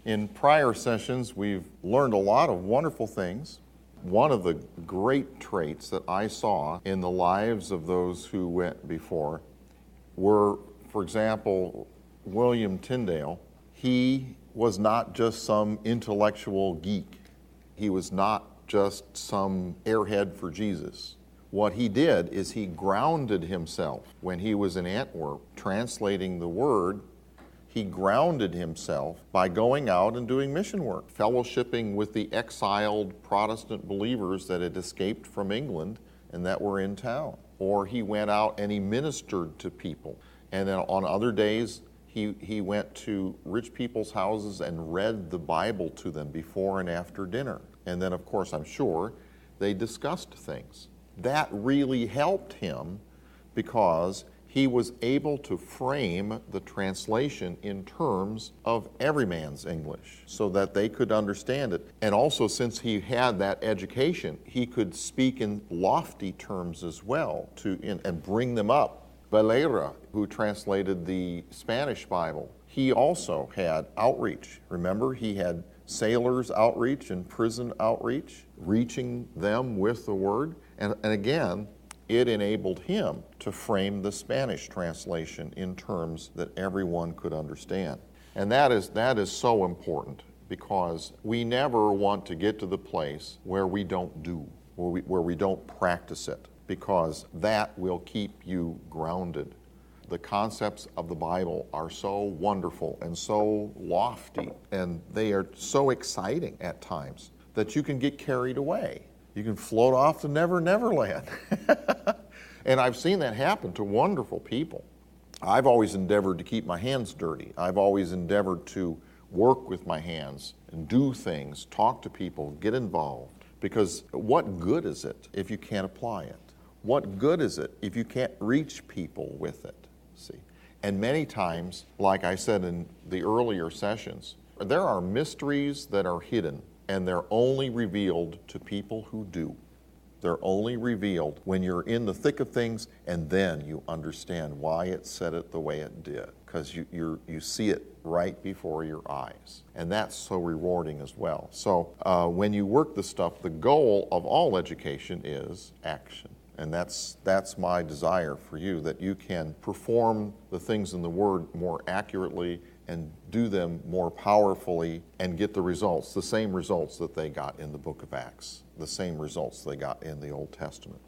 In prior sessions, we've learned a lot of wonderful things. One of the great traits that I saw in the lives of those who went before were, for example, William Tyndale. He was not just some intellectual geek. He was not just some airhead for Jesus. What he did is he grounded himself. When he was in Antwerp translating the Word, he grounded himself by going out and doing mission work, fellowshipping with the exiled Protestant believers that had escaped from England and that were in town. Or he went out and he ministered to people. And then on other days, he went to rich people's houses and read the Bible to them before and after dinner. And then, of course, I'm sure they discussed things. That really helped him because he was able to frame the translation in terms of every man's English so that they could understand it. And also, since he had that education, he could speak in lofty terms as well and bring them up. Valera, who translated the Spanish Bible, he also had outreach. Remember, he had sailors outreach and prison outreach, reaching them with the Word. And again, it enabled him to frame the Spanish translation in terms that everyone could understand. And that is so important because we never want to get to the place where we don't do, where we don't practice it, because that will keep you grounded. The concepts of the Bible are so wonderful and so lofty, and they are so exciting at times that you can get carried away. You can float off to Never Land. And I've seen that happen to wonderful people. I've always endeavored to keep my hands dirty. I've always endeavored to work with my hands and do things, talk to people, get involved. Because what good is it if you can't apply it? What good is it if you can't reach people with it? See? And many times, like I said in the earlier sessions, there are mysteries that are hidden, and they're only revealed to people who do. They're only revealed when you're in the thick of things, and then you understand why it said it the way it did, because you see it right before your eyes. And that's so rewarding as well. So when you work the stuff, the goal of all education is action. And that's my desire for you, that you can perform the things in the Word more accurately and do them more powerfully and get the results, the same results that they got in the book of Acts, the same results they got in the Old Testament.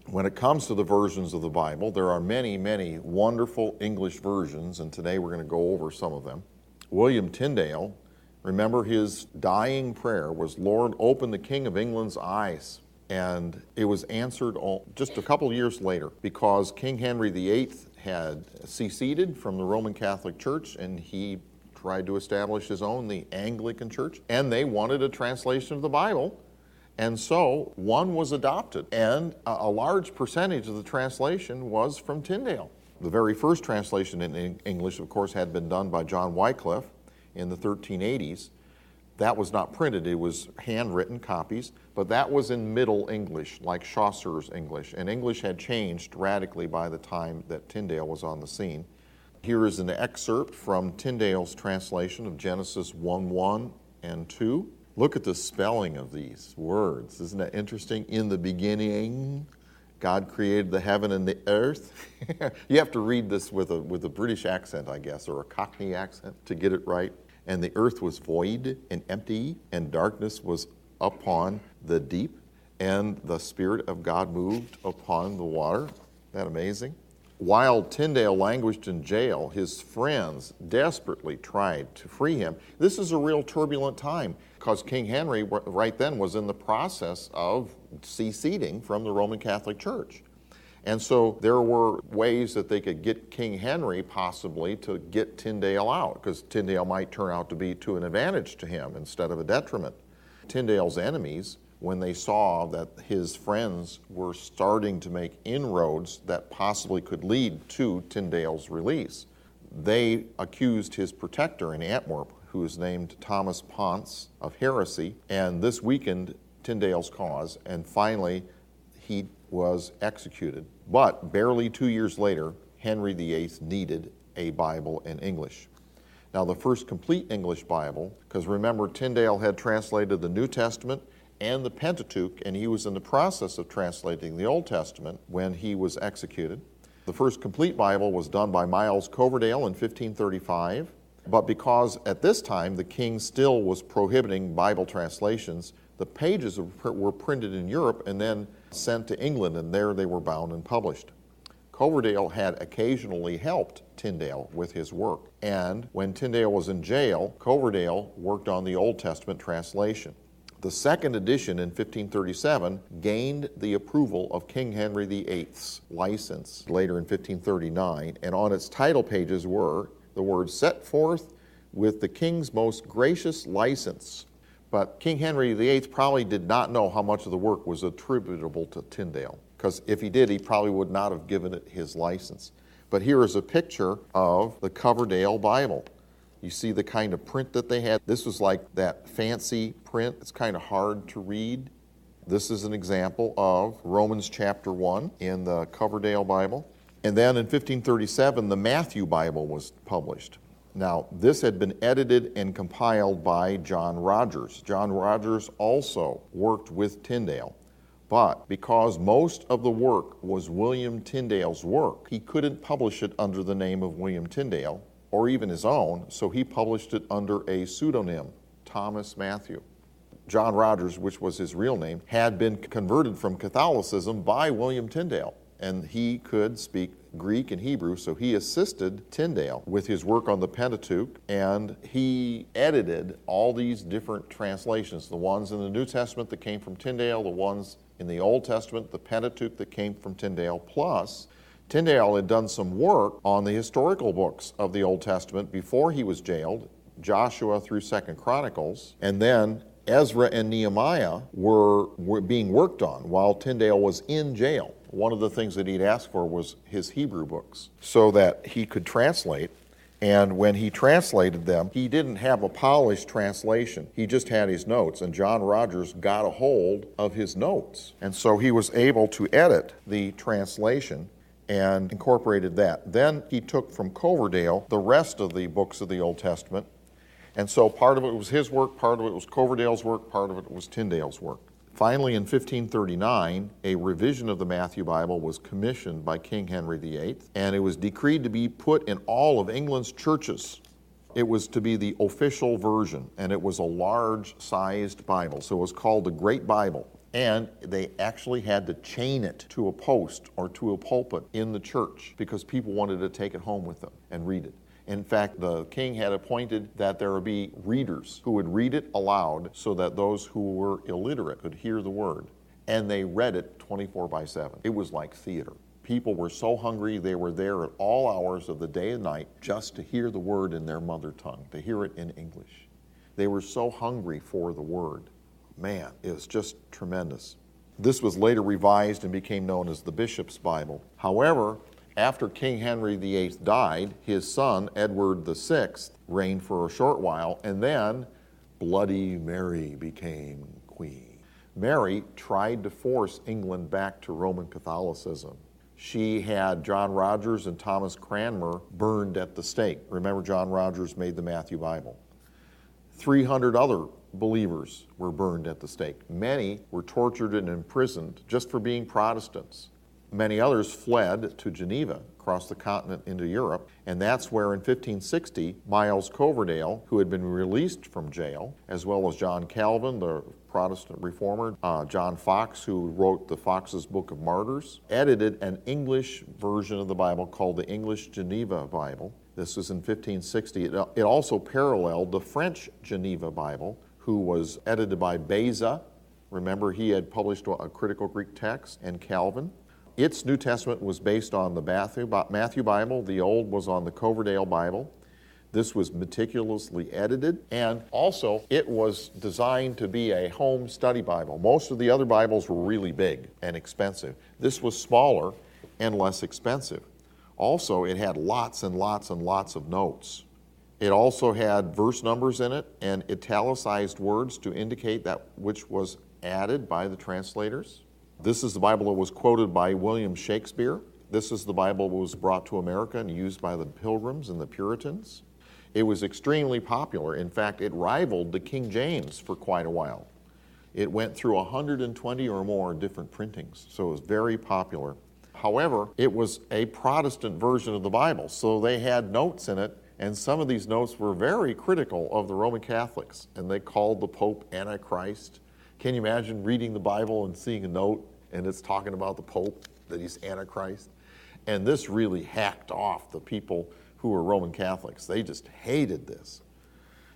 When it comes to the versions of the Bible, there are many, many wonderful English versions, and today we're going to go over some of them. William Tyndale, remember his dying prayer was, "Lord, open the King of England's eyes." And it was answered just a couple years later because King Henry VIII had seceded from the Roman Catholic Church, and he tried to establish his own, the Anglican Church, and they wanted a translation of the Bible. And so one was adopted, and a large percentage of the translation was from Tyndale. The very first translation in English, of course, had been done by John Wycliffe in the 1380s. That was not printed, it was handwritten copies, but that was in Middle English, like Chaucer's English. And English had changed radically by the time that Tyndale was on the scene. Here is an excerpt from Tyndale's translation of Genesis 1:1 and 2. Look at the spelling of these words. Isn't that interesting? In the beginning, God created the heaven and the earth. You have to read this with a British accent, I guess, or a Cockney accent to get it right. And the earth was void and empty, and darkness was upon the deep, and the Spirit of God moved upon the water. Isn't that amazing? While Tyndale languished in jail, his friends desperately tried to free him. This is a real turbulent time because King Henry right then was in the process of seceding from the Roman Catholic Church. And so there were ways that they could get King Henry possibly to get Tyndale out, because Tyndale might turn out to be to an advantage to him instead of a detriment. Tyndale's enemies, when they saw that his friends were starting to make inroads that possibly could lead to Tyndale's release, they accused his protector in Antwerp, who was named Thomas Ponce, of heresy, and this weakened Tyndale's cause, and finally he was executed. But barely 2 years later, Henry VIII needed a Bible in English. Now, the first complete English Bible, because remember, Tyndale had translated the New Testament and the Pentateuch, and he was in the process of translating the Old Testament when he was executed. The first complete Bible was done by Miles Coverdale in 1535, but because at this time the king still was prohibiting Bible translations, the pages were printed in Europe and then sent to England, and there they were bound and published. Coverdale had occasionally helped Tyndale with his work, and when Tyndale was in jail, Coverdale worked on the Old Testament translation. The second edition in 1537 gained the approval of King Henry VIII's license later in 1539, and on its title pages were the words "set forth with the king's most gracious license." But King Henry VIII probably did not know how much of the work was attributable to Tyndale, because if he did, he probably would not have given it his license. But here is a picture of the Coverdale Bible. You see the kind of print that they had. This was like that fancy print. It's kind of hard to read. This is an example of Romans chapter 1 in the Coverdale Bible. And then in 1537, the Matthew Bible was published. Now, this had been edited and compiled by John Rogers. John Rogers also worked with Tyndale. But because most of the work was William Tyndale's work, he couldn't publish it under the name of William Tyndale, or even his own, so he published it under a pseudonym, Thomas Matthew. John Rogers, which was his real name, had been converted from Catholicism by William Tyndale, and he could speak Greek and Hebrew, so he assisted Tyndale with his work on the Pentateuch, and he edited all these different translations, the ones in the New Testament that came from Tyndale, the ones in the Old Testament, the Pentateuch that came from Tyndale, plus Tyndale had done some work on the historical books of the Old Testament before he was jailed, Joshua through 2nd Chronicles, and then Ezra and Nehemiah were being worked on while Tyndale was in jail. One of the things that he'd asked for was his Hebrew books so that he could translate. And when he translated them, he didn't have a polished translation. He just had his notes, and John Rogers got a hold of his notes. And so he was able to edit the translation and incorporated that. Then he took from Coverdale the rest of the books of the Old Testament. And so part of it was his work, part of it was Coverdale's work, part of it was Tyndale's work. Finally, in 1539, a revision of the Matthew Bible was commissioned by King Henry VIII, and it was decreed to be put in all of England's churches. It was to be the official version, and it was a large-sized Bible, so it was called the Great Bible. And they actually had to chain it to a post or to a pulpit in the church because people wanted to take it home with them and read it. In fact, the king had appointed that there would be readers who would read it aloud so that those who were illiterate could hear the word. And they read it 24/7. It was like theater. People were so hungry, they were there at all hours of the day and night just to hear the word in their mother tongue, to hear it in English. They were so hungry for the word. Man, it was just tremendous. This was later revised and became known as the Bishop's Bible. However, after King Henry VIII died, his son, Edward VI, reigned for a short while, and then Bloody Mary became queen. Mary tried to force England back to Roman Catholicism. She had John Rogers and Thomas Cranmer burned at the stake. Remember, John Rogers made the Matthew Bible. 300 other believers were burned at the stake. Many were tortured and imprisoned just for being Protestants. Many others fled to Geneva, across the continent into Europe, and that's where in 1560, Miles Coverdale, who had been released from jail, as well as John Calvin, the Protestant reformer, John Fox, who wrote the Fox's Book of Martyrs, edited an English version of the Bible called the English Geneva Bible. This was in 1560. It also paralleled the French Geneva Bible, who was edited by Beza. Remember, he had published a critical Greek text, and Calvin. Its New Testament was based on the Matthew Bible. The Old was on the Coverdale Bible. This was meticulously edited, and also it was designed to be a home study Bible. Most of the other Bibles were really big and expensive. This was smaller and less expensive. Also, it had lots and lots and lots of notes. It also had verse numbers in it and italicized words to indicate that which was added by the translators. This is the Bible that was quoted by William Shakespeare. This is the Bible that was brought to America and used by the Pilgrims and the Puritans. It was extremely popular. In fact, it rivaled the King James for quite a while. It went through 120 or more different printings, so it was very popular. However, it was a Protestant version of the Bible, so they had notes in it, and some of these notes were very critical of the Roman Catholics, and they called the Pope Antichrist. Can you imagine reading the Bible and seeing a note, and it's talking about the Pope, that he's Antichrist? And this really hacked off the people who were Roman Catholics. They just hated this.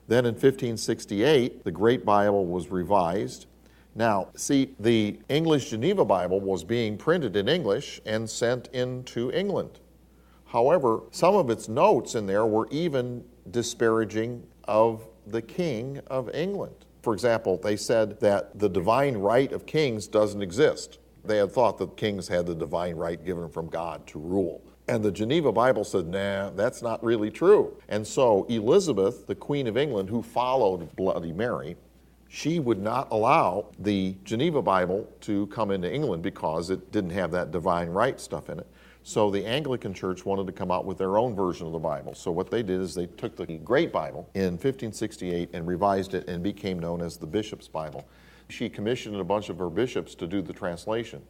Then in 1568, the Great Bible was revised. Now, see, the English Geneva Bible was being printed in English and sent into England. However, some of its notes in there were even disparaging of the King of England. For example, they said that the divine right of kings doesn't exist. They had thought that kings had the divine right given from God to rule. And the Geneva Bible said, nah, that's not really true. And so Elizabeth, the Queen of England, who followed Bloody Mary, she would not allow the Geneva Bible to come into England because it didn't have that divine right stuff in it. So the Anglican Church wanted to come out with their own version of the Bible. So what they did is they took the Great Bible in 1568 and revised it and became known as the Bishop's Bible. She commissioned a bunch of her bishops to do the translation.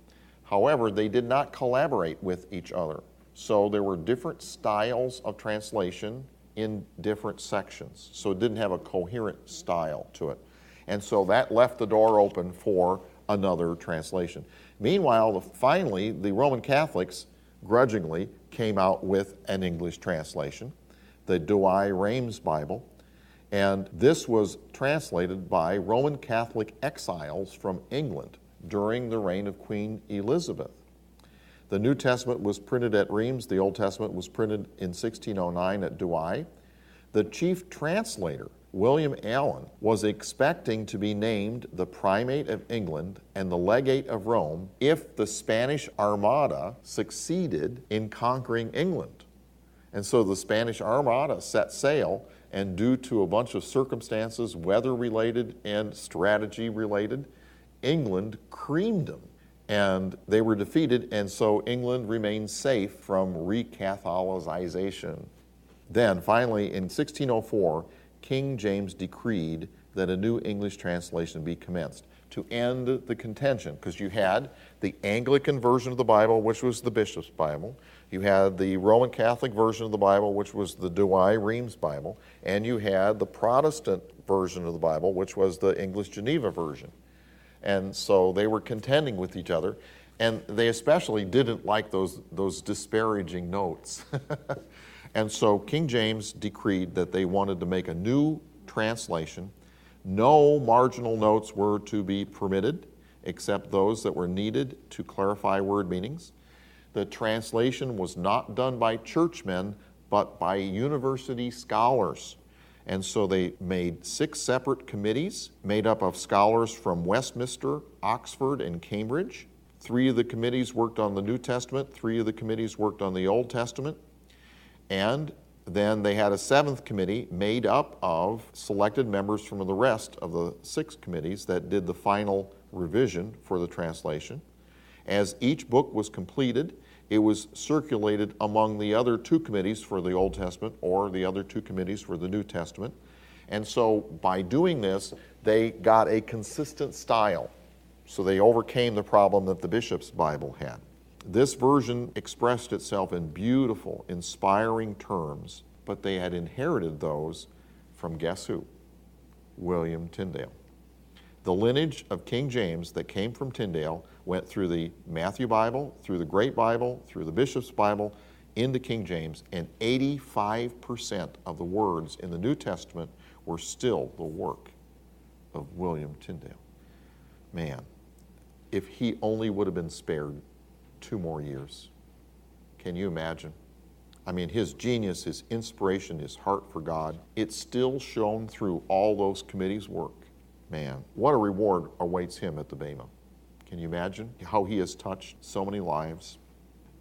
However, they did not collaborate with each other. So there were different styles of translation in different sections. So it didn't have a coherent style to it. And so that left the door open for another translation. Meanwhile, finally, the Roman Catholics grudgingly came out with an English translation, the Douay-Rheims Bible. And this was translated by Roman Catholic exiles from England during the reign of Queen Elizabeth. The New Testament was printed at Rheims. The Old Testament was printed in 1609 at Douay. The chief translator, William Allen, was expecting to be named the Primate of England and the Legate of Rome if the Spanish Armada succeeded in conquering England. And so the Spanish Armada set sail, and due to a bunch of circumstances, weather-related and strategy-related, England creamed them. And they were defeated, and so England remained safe from re-Catholicization. Then, finally, in 1604, King James decreed that a new English translation be commenced to end the contention, because you had the Anglican version of the Bible, which was the Bishop's Bible. You had the Roman Catholic version of the Bible, which was the Douay-Rheims Bible. And you had the Protestant version of the Bible, which was the English Geneva version. And so they were contending with each other, and they especially didn't like those disparaging notes. And so King James decreed that they wanted to make a new translation. No marginal notes were to be permitted, except those that were needed to clarify word meanings. The translation was not done by churchmen, but by university scholars. And so they made 6 separate committees made up of scholars from Westminster, Oxford, and Cambridge. 3 of the committees worked on the New Testament, 3 of the committees worked on the Old Testament. And then they had a 7th committee made up of selected members from the rest of the 6 committees that did the final revision for the translation. As each book was completed, it was circulated among the other 2 committees for the Old Testament or the other 2 committees for the New Testament. And so by doing this, they got a consistent style. So they overcame the problem that the Bishop's Bible had. This version expressed itself in beautiful, inspiring terms, but they had inherited those from guess who? William Tyndale. The lineage of King James that came from Tyndale went through the Matthew Bible, through the Great Bible, through the Bishop's Bible, into King James, and 85% of the words in the New Testament were still the work of William Tyndale. Man, if he only would have been spared 2 more years. Can you imagine? I mean, his genius, his inspiration, his heart for God, it still shone through all those committees' work. Man, what a reward awaits him at the Bema. Can you imagine how he has touched so many lives?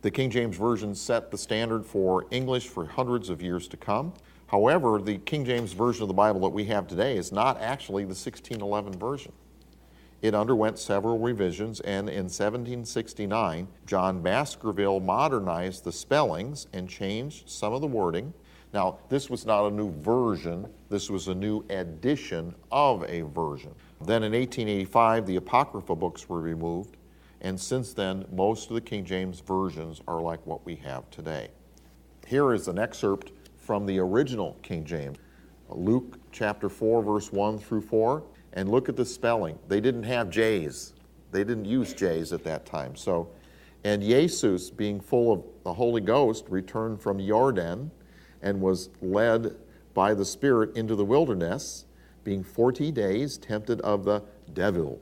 The King James Version set the standard for English for hundreds of years to come. However, the King James Version of the Bible that we have today is not actually the 1611 version. It underwent several revisions, and in 1769, John Baskerville modernized the spellings and changed some of the wording. Now, this was not a new version, this was a new edition of a version. Then in 1885, the Apocrypha books were removed, and since then, most of the King James versions are like what we have today. Here is an excerpt from the original King James, Luke chapter 4, verse 1 through 4, and look at the spelling. They didn't have J's. They didn't use J's at that time. So, and Jesus, being full of the Holy Ghost, returned from Jordan and was led by the Spirit into the wilderness, being 40 days tempted of the devil.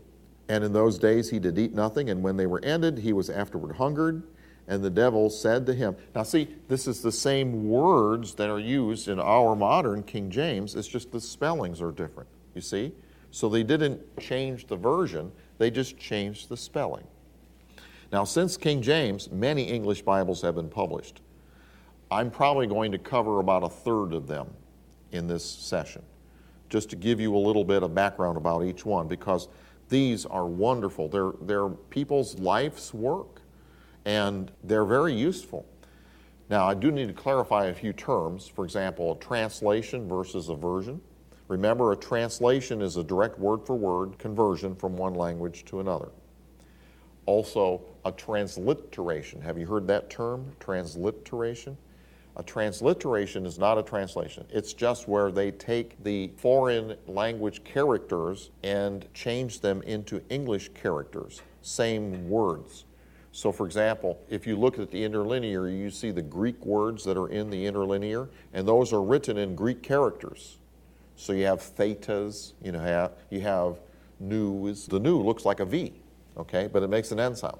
And in those days he did eat nothing, and when they were ended, he was afterward hungered, and the devil said to him. Now see, this is the same words that are used in our modern King James, it's just the spellings are different, you see? So they didn't change the version, they just changed the spelling. Now, since King James, many English Bibles have been published. I'm probably going to cover about a third of them in this session, just to give you a little bit of background about each one, because these are wonderful. They're people's life's work, and they're very useful. Now, I do need to clarify a few terms. For example, a translation versus a version. Remember, a translation is a direct word-for-word conversion from one language to another. Also, a transliteration. Have you heard that term, transliteration? A transliteration is not a translation. It's just where they take the foreign language characters and change them into English characters, same words. So for example, if you look at the interlinear, you see the Greek words that are in the interlinear, and those are written in Greek characters. So you have thetas, you have news. The new looks like a V, okay, but it makes an N sound.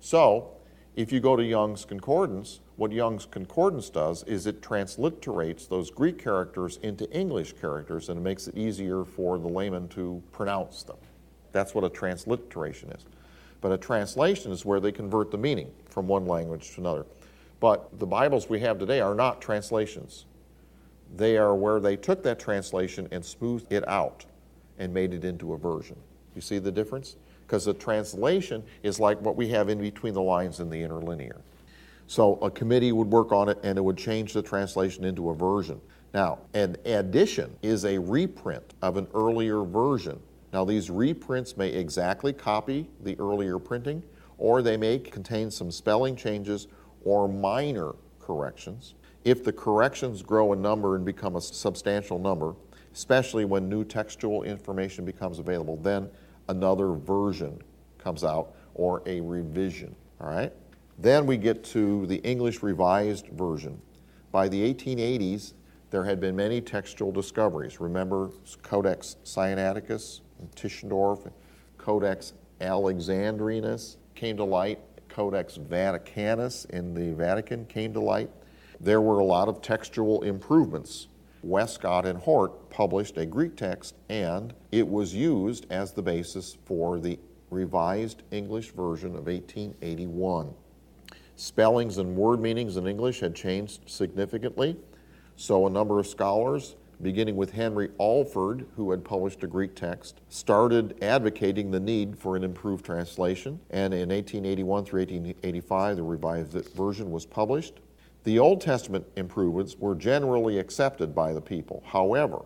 So if you go to Young's Concordance, what Young's Concordance does is it transliterates those Greek characters into English characters, and it makes it easier for the layman to pronounce them. That's what a transliteration is. But a translation is where they convert the meaning from one language to another. But the Bibles we have today are not translations. They are where they took that translation and smoothed it out and made it into a version. You see the difference? Because the translation is like what we have in between the lines in the interlinear. So a committee would work on it, and it would change the translation into a version. Now, an addition is a reprint of an earlier version. Now, these reprints may exactly copy the earlier printing, or they may contain some spelling changes or minor corrections. If the corrections grow in number and become a substantial number, especially when new textual information becomes available, then another version comes out, or a revision, all right? Then we get to the English Revised Version. By the 1880s, there had been many textual discoveries. Remember Codex Sinaiticus in Tischendorf, Codex Alexandrinus came to light, Codex Vaticanus in the Vatican came to light. There were a lot of textual improvements. Westcott and Hort published a Greek text, and it was used as the basis for the Revised English Version of 1881. Spellings and word meanings in English had changed significantly, so a number of scholars, beginning with Henry Alford, who had published a Greek text, started advocating the need for an improved translation, and in 1881 through 1885, the Revised Version was published. The Old Testament improvements were generally accepted by the people. However,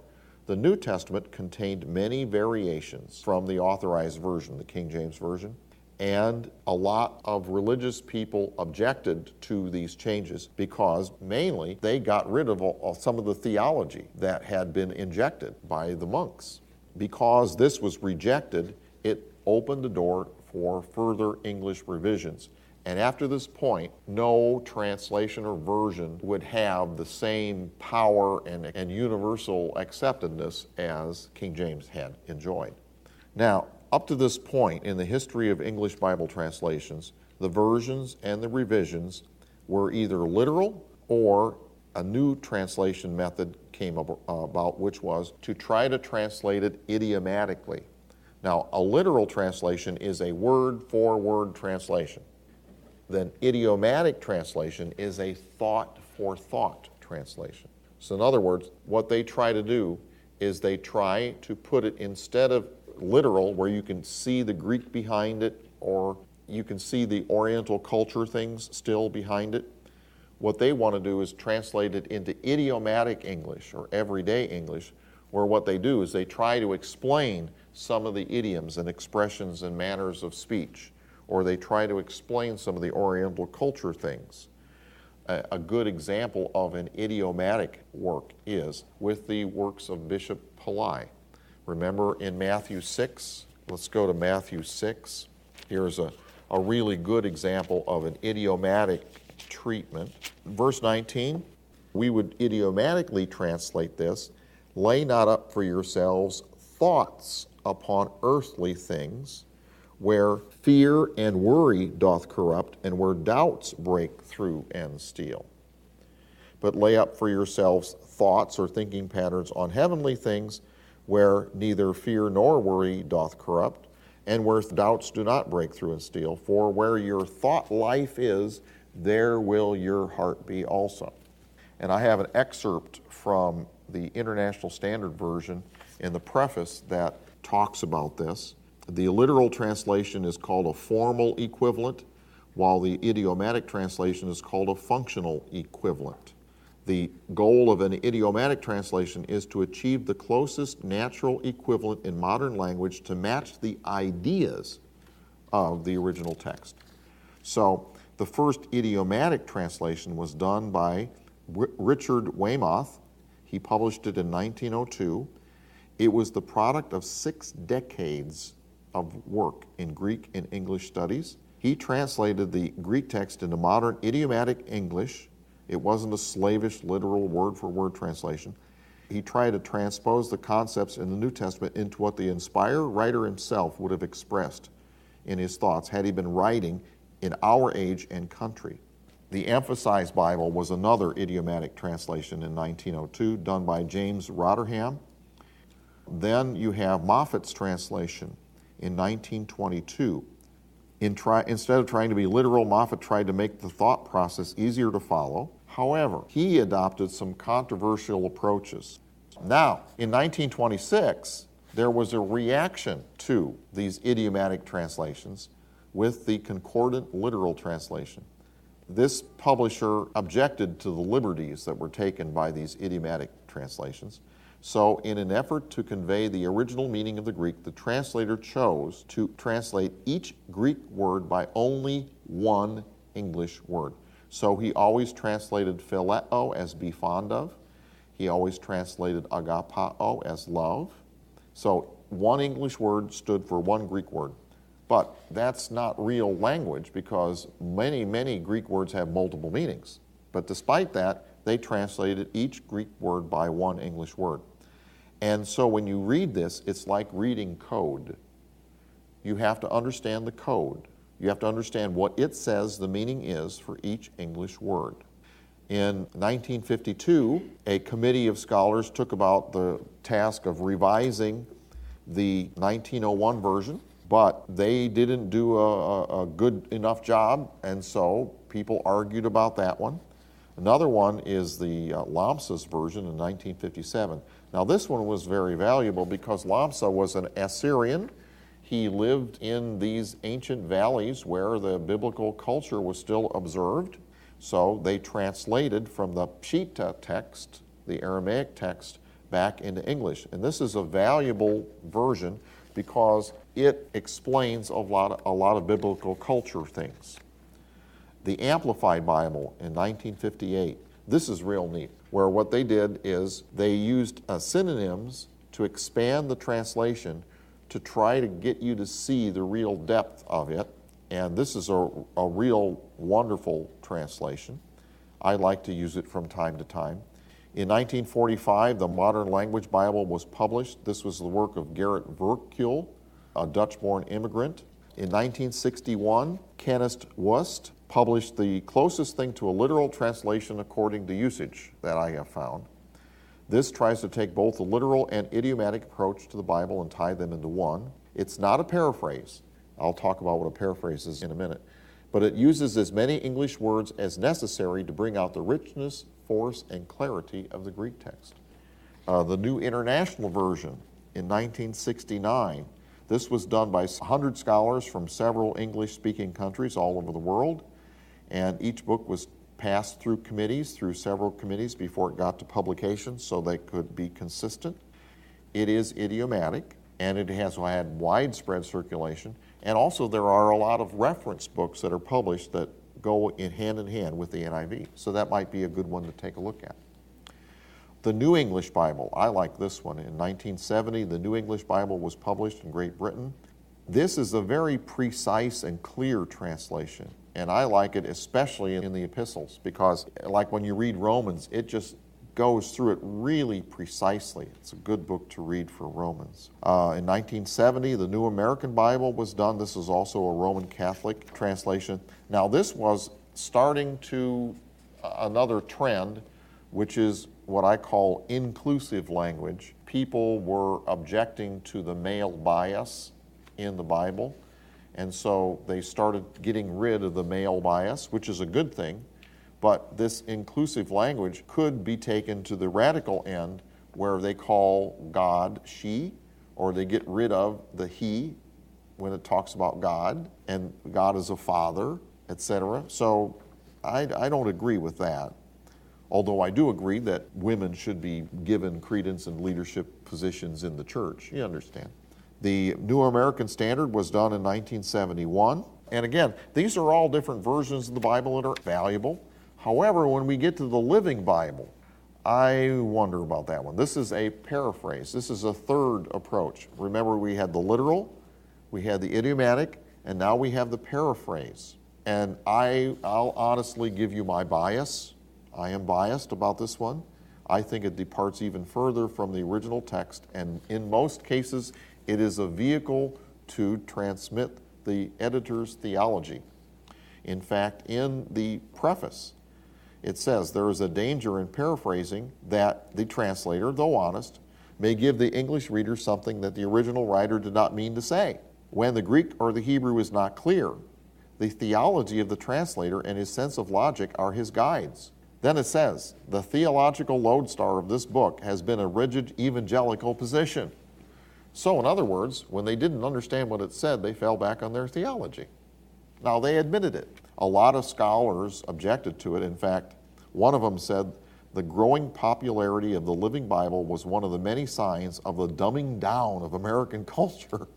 the New Testament contained many variations from the Authorized Version, the King James Version, and a lot of religious people objected to these changes because mainly they got rid of some of the theology that had been injected by the monks. Because this was rejected, it opened the door for further English revisions. And after this point, no translation or version would have the same power and universal acceptedness as King James had enjoyed. Now, up to this point in the history of English Bible translations, the versions and the revisions were either literal, or a new translation method came about, which was to try to translate it idiomatically. Now, a literal translation is a word-for-word translation. Then idiomatic translation is a thought-for-thought translation. So in other words, what they try to do is they try to put it, instead of literal, where you can see the Greek behind it, or you can see the Oriental culture things still behind it, What they want to do is translate it into idiomatic English or everyday English, where what they do is they try to explain some of the idioms and expressions and manners of speech, or they try to explain some of the Oriental culture things. A good example of an idiomatic work is with the works of Bishop Pillai. Remember in Matthew 6? Let's go to Matthew 6. Here's a really good example of an idiomatic treatment. Verse 19, we would idiomatically translate this, lay not up for yourselves thoughts upon earthly things, where fear and worry doth corrupt, and where doubts break through and steal. But lay up for yourselves thoughts or thinking patterns on heavenly things, where neither fear nor worry doth corrupt, and where doubts do not break through and steal. For where your thought life is, there will your heart be also. And I have an excerpt from the International Standard Version in the preface that talks about this. The literal translation is called a formal equivalent, while the idiomatic translation is called a functional equivalent. The goal of an idiomatic translation is to achieve the closest natural equivalent in modern language to match the ideas of the original text. So the first idiomatic translation was done by Richard Weymouth. He published it in 1902. It was the product of 6 decades of work in Greek and English studies. He translated the Greek text into modern idiomatic English. It wasn't a slavish, literal, word-for-word translation. He tried to transpose the concepts in the New Testament into what the inspired writer himself would have expressed in his thoughts had he been writing in our age and country. The Emphasized Bible was another idiomatic translation in 1902 done by James Rotherham. Then you have Moffat's translation in 1922. Instead of trying to be literal, Moffat tried to make the thought process easier to follow. However, he adopted some controversial approaches. Now, in 1926, there was a reaction to these idiomatic translations with the concordant literal translation. This publisher objected to the liberties that were taken by these idiomatic translations. So in an effort to convey the original meaning of the Greek, the translator chose to translate each Greek word by only one English word. So he always translated phileo as be fond of. He always translated agapao as love. So one English word stood for one Greek word. But that's not real language because many, many Greek words have multiple meanings. But despite that, they translated each Greek word by one English word. And so when you read this, it's like reading code. You have to understand the code. You have to understand what it says the meaning is for each English word. In 1952, a committee of scholars took about the task of revising the 1901 version, but they didn't do a good enough job, and so people argued about that one. Another one is the Lamsa's version in 1957. Now this one was very valuable because Lamsa was an Assyrian. He lived in these ancient valleys where the biblical culture was still observed. So they translated from the Pshita text, the Aramaic text, back into English. And this is a valuable version because it explains a lot of biblical culture things. The Amplified Bible in 1958, this is real neat, where what they did is they used synonyms to expand the translation to try to get you to see the real depth of it. And this is a real wonderful translation. I like to use it from time to time. In 1945, the Modern Language Bible was published. This was the work of Gerrit Verkuil, a Dutch-born immigrant. In 1961, Kenneth Wust published the closest thing to a literal translation according to usage that I have found. This tries to take both the literal and idiomatic approach to the Bible and tie them into one. It's not a paraphrase. I'll talk about what a paraphrase is in a minute. But it uses as many English words as necessary to bring out the richness, force, and clarity of the Greek text. The New International Version in 1969. This was done by 100 scholars from several English-speaking countries all over the world, and each book was passed through committees, through several committees before it got to publication so they could be consistent. It is idiomatic, and it has had widespread circulation. And also there are a lot of reference books that are published that go in hand with the NIV. So that might be a good one to take a look at. The New English Bible, I like this one. In 1970, the New English Bible was published in Great Britain. This is a very precise and clear translation, and I like it especially in the epistles because, like when you read Romans, it just goes through it really precisely. It's a good book to read for Romans. In 1970, the New American Bible was done. This is also a Roman Catholic translation. Now, this was starting to another trend, which is what I call inclusive language. People were objecting to the male bias in the Bible, and so they started getting rid of the male bias, which is a good thing, but this inclusive language could be taken to the radical end where they call God she, or they get rid of the he when it talks about God, and God is a father, etc. So I don't agree with that. Although I do agree that women should be given credence in leadership positions in the church. You understand. The New American Standard was done in 1971. And again, these are all different versions of the Bible that are valuable. However, when we get to the Living Bible, I wonder about that one. This is a paraphrase. This is a third approach. Remember, we had the literal, we had the idiomatic, and now we have the paraphrase. And I'll honestly give you my bias. I am biased about this one. I think it departs even further from the original text, and in most cases, it is a vehicle to transmit the editor's theology. In fact, in the preface, it says, there is a danger in paraphrasing that the translator, though honest, may give the English reader something that the original writer did not mean to say. When the Greek or the Hebrew is not clear, the theology of the translator and his sense of logic are his guides. Then it says, the theological lodestar of this book has been a rigid evangelical position. So in other words, when they didn't understand what it said, they fell back on their theology. Now, they admitted it. A lot of scholars objected to it. In fact, one of them said the growing popularity of the Living Bible was one of the many signs of the dumbing down of American culture.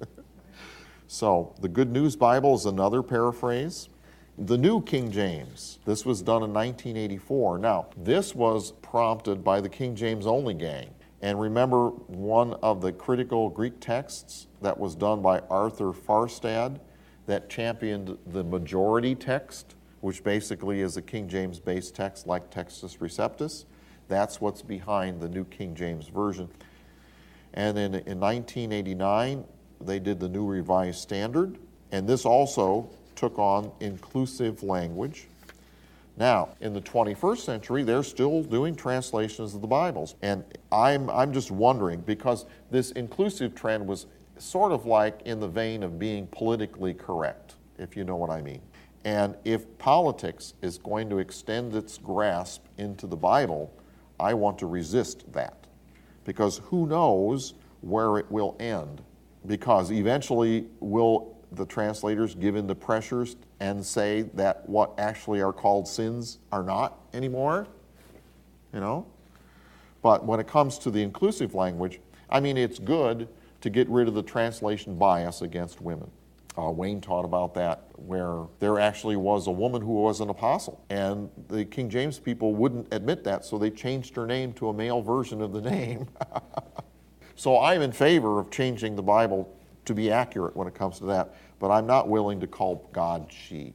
So the Good News Bible is another paraphrase. The New King James, this was done in 1984. Now, this was prompted by the King James only gang. And remember, one of the critical Greek texts that was done by Arthur Farstad that championed the majority text, which basically is a King James-based text like Textus Receptus. That's what's behind the New King James Version. And then in 1989, they did the New Revised Standard, and this also took on inclusive language. Now, in the 21st century, they're still doing translations of the Bibles. And I'm just wondering, because this inclusive trend was sort of like in the vein of being politically correct, if you know what I mean. And if politics is going to extend its grasp into the Bible, I want to resist that. Because who knows where it will end? Because eventually will the translators give in to pressures and say that what actually are called sins are not anymore, you know? But when it comes to the inclusive language, I mean, it's good to get rid of the translation bias against women. Wayne taught about that, where there actually was a woman who was an apostle, and the King James people wouldn't admit that, so they changed her name to a male version of the name. So I'm in favor of changing the Bible to be accurate when it comes to that, but I'm not willing to call God she.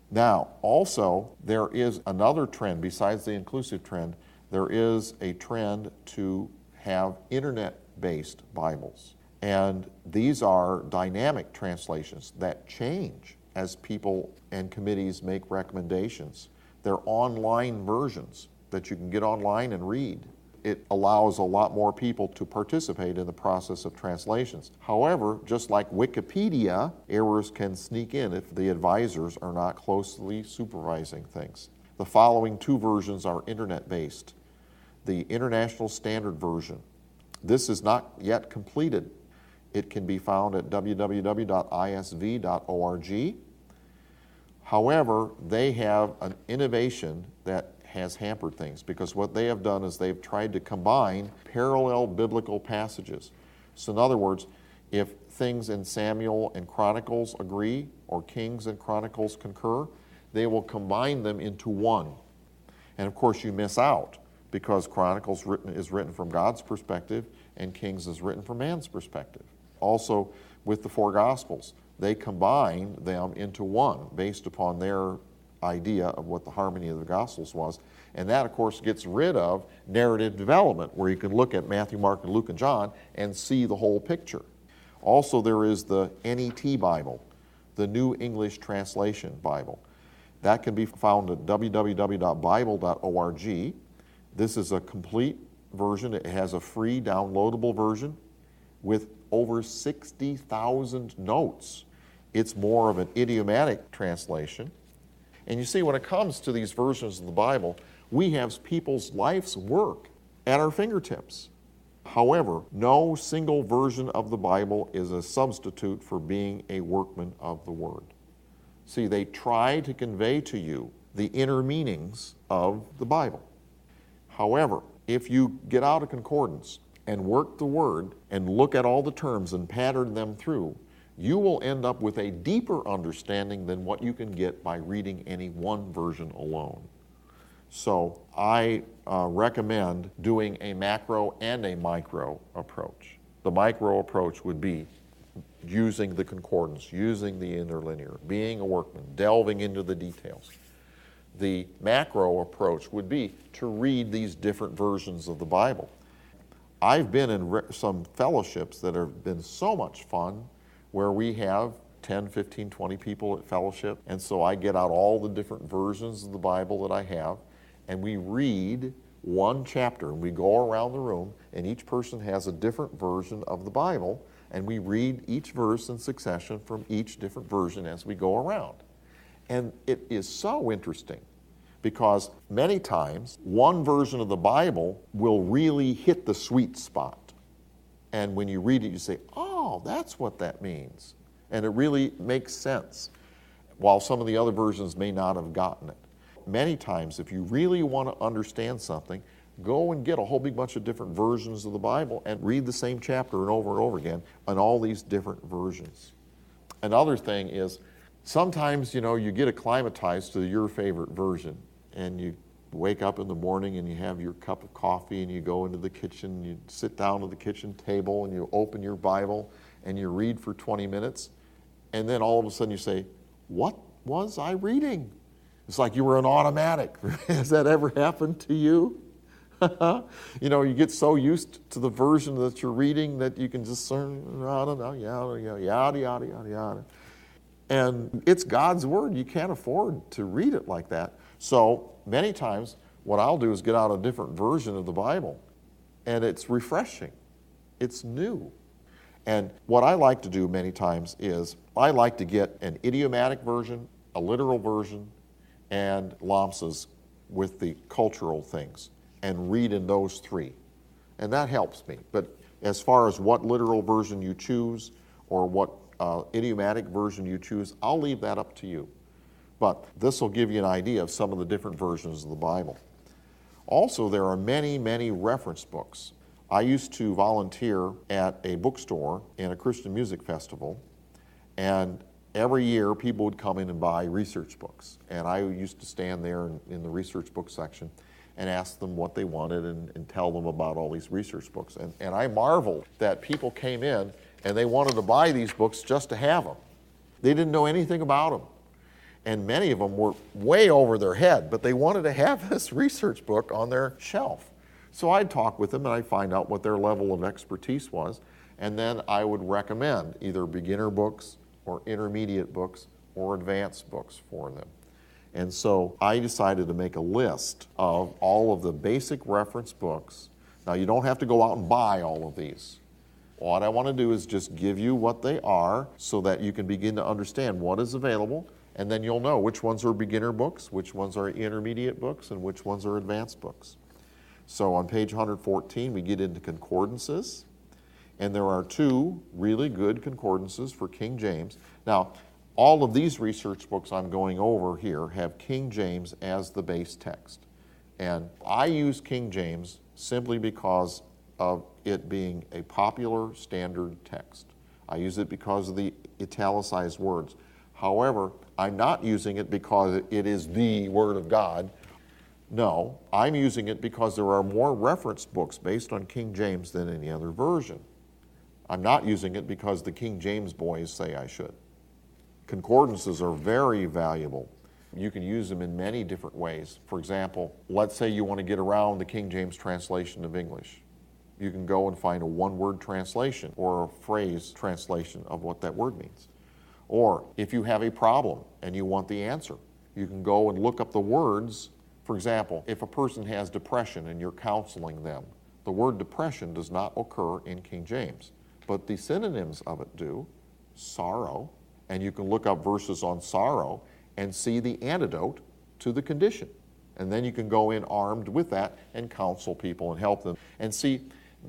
Now, also, there is another trend besides the inclusive trend. There is a trend to have internet-based Bibles. And these are dynamic translations that change as people and committees make recommendations. They're online versions that you can get online and read. It allows a lot more people to participate in the process of translations. However, just like Wikipedia, errors can sneak in if the advisors are not closely supervising things. The following two versions are internet-based. The International Standard Version. This is not yet completed. It can be found at www.isv.org. However, they have an innovation that has hampered things, because what they have done is they've tried to combine parallel biblical passages. So in other words, if things in Samuel and Chronicles agree, or Kings and Chronicles concur, they will combine them into one. And of course you miss out, because Chronicles is written from God's perspective and Kings is written from man's perspective. Also with the four Gospels, they combine them into one based upon their idea of what the harmony of the Gospels was. And that, of course, gets rid of narrative development, where you can look at Matthew, Mark, and Luke, and John and see the whole picture. Also, there is the NET Bible, the New English Translation Bible. That can be found at www.bible.org. This is a complete version. It has a free downloadable version with over 60,000 notes. It's more of an idiomatic translation. And you see, when it comes to these versions of the Bible, we have people's life's work at our fingertips. However, no single version of the Bible is a substitute for being a workman of the Word. See, they try to convey to you the inner meanings of the Bible. However, if you get out a concordance and work the Word and look at all the terms and pattern them through, you will end up with a deeper understanding than what you can get by reading any one version alone. So I recommend doing a macro and a micro approach. The micro approach would be using the concordance, using the interlinear, being a workman, delving into the details. The macro approach would be to read these different versions of the Bible. I've been in some fellowships that have been so much fun, where we have 10, 15, 20 people at fellowship, and so I get out all the different versions of the Bible that I have, and we read one chapter, and we go around the room, and each person has a different version of the Bible, and we read each verse in succession from each different version as we go around. And it is so interesting, because many times one version of the Bible will really hit the sweet spot. And when you read it, you say, oh, that's what that means. And it really makes sense, while some of the other versions may not have gotten it. Many times, if you really want to understand something, go and get a whole big bunch of different versions of the Bible and read the same chapter and over again on all these different versions. Another thing is, sometimes, you get acclimatized to your favorite version, and you wake up in the morning and you have your cup of coffee and you go into the kitchen, you sit down at the kitchen table and you open your Bible and you read for 20 minutes, and then all of a sudden you say, what was I reading? It's like you were an automatic. Has that ever happened to you? You get so used to the version that you're reading that you can just say, I don't know, yada, yada, yada. And it's God's Word. You can't afford to read it like that. So many times what I'll do is get out a different version of the Bible, and it's refreshing. It's new. And what I like to do many times is I like to get an idiomatic version, a literal version, and Lamsa's with the cultural things, and read in those three. And that helps me. But as far as what literal version you choose or what idiomatic version you choose, I'll leave that up to you. But this will give you an idea of some of the different versions of the Bible. Also, there are many, many reference books. I used to volunteer at a bookstore in a Christian music festival, and every year people would come in and buy research books. And I used to stand there in the research book section and ask them what they wanted and tell them about all these research books. And I marveled that people came in and they wanted to buy these books just to have them. They didn't know anything about them. And many of them were way over their head, but they wanted to have this research book on their shelf. So I'd talk with them and I'd find out what their level of expertise was, and then I would recommend either beginner books or intermediate books or advanced books for them. And so I decided to make a list of all of the basic reference books. Now, you don't have to go out and buy all of these. What I want to do is just give you what they are so that you can begin to understand what is available, and then you'll know which ones are beginner books, which ones are intermediate books, and which ones are advanced books. So on page 114, we get into concordances, and there are two really good concordances for King James. Now, All of these research books I'm going over here have King James as the base text. And I use King James simply because of it being a popular standard text. I use it because of the italicized words. However, I'm not using it because it is the Word of God. No, I'm using it because there are more reference books based on King James than any other version. I'm not using it because the King James boys say I should. Concordances are very valuable. You can use them in many different ways. For example, let's say you want to get around the King James translation of English. You can go and find a one-word translation or a phrase translation of what that word means. Or if you have a problem and you want the answer, you can go and look up the words. For example, if a person has depression and you're counseling them, the word depression does not occur in King James, but the synonyms of it do. Sorrow, and you can look up verses on sorrow and see the antidote to the condition. And then you can go in armed with that and counsel people and help them. And see,